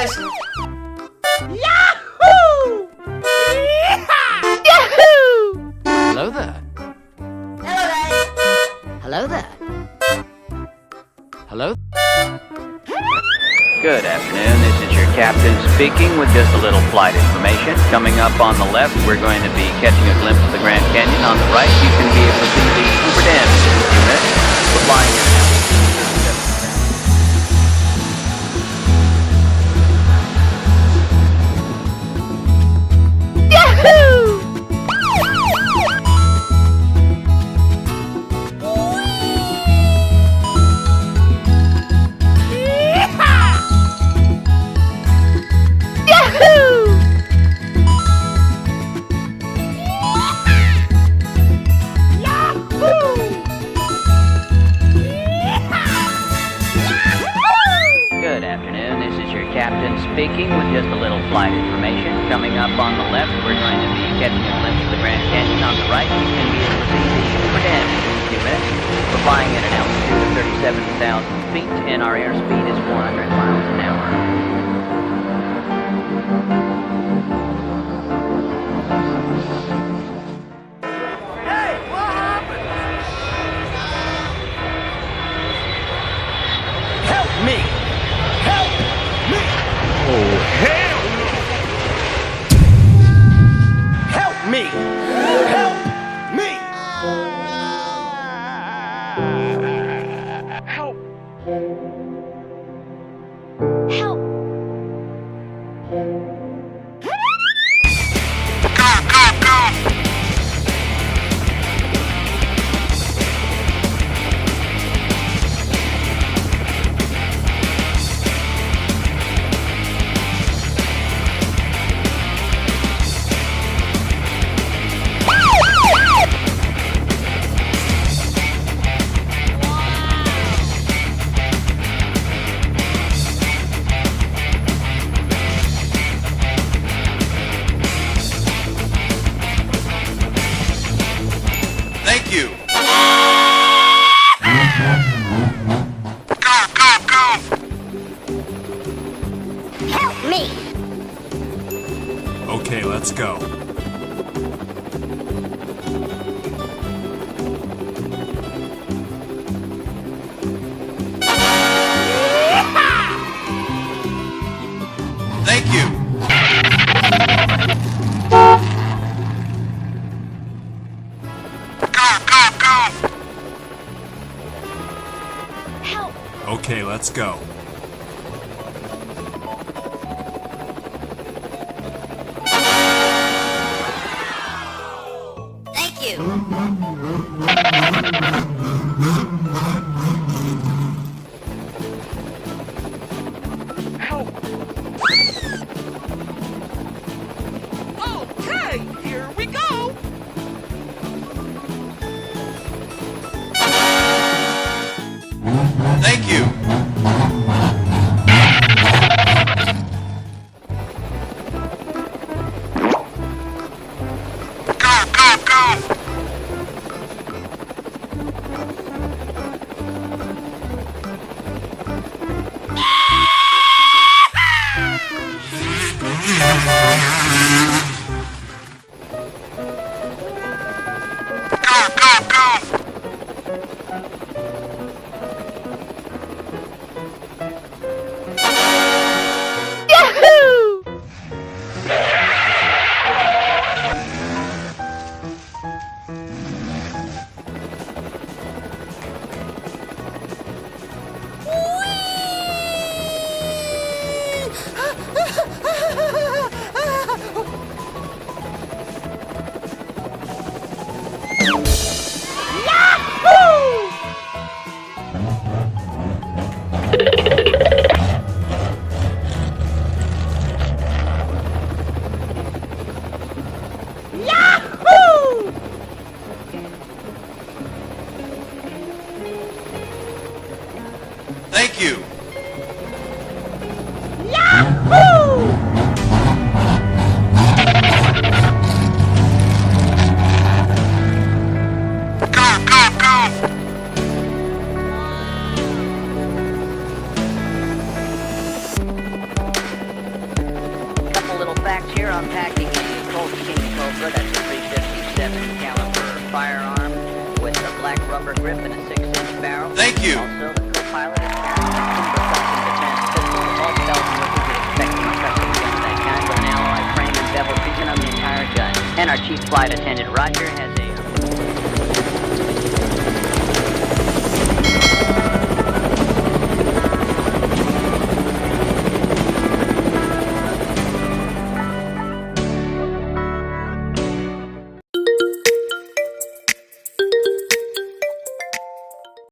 guys. Yahoo! Yahoo! Hello there. Hello there. Hello there. Hello. Good afternoon, this is your captain speaking with just a little flight information. Coming up on the left, we're going to be catching a glimpse of the Grand Canyon. On the right, you can be able to see the Hoover Dam in a few minutes. We're flying in and out. Yahoo! Good afternoon, this is your captain speaking with just a little flight information. Coming up on the left, we're going to be catching a glimpse of the Grand Canyon. On the right, you can be able to see the Hoover Dam in a few minutes. We're flying at an altitude of 37,000 feet, and our airspeed is 400 miles an hour. Thank you. Help me! Okay, let's go. Thank you. Help! Okay, let's go. Thank you! Okay, here we go. Thank you. Yahoo! Yahoo! Thank you. Yahoo! firearm with a black rubber grip and a 6-inch barrel. Thank you. Also, the co-pilot is carrying a timber self-defense pistol, all bells and whistles you'd expect from a custom gun of that kind, with an alloy frame and bevel featuring on the entire gun. And our chief flight attendant, Roger, has a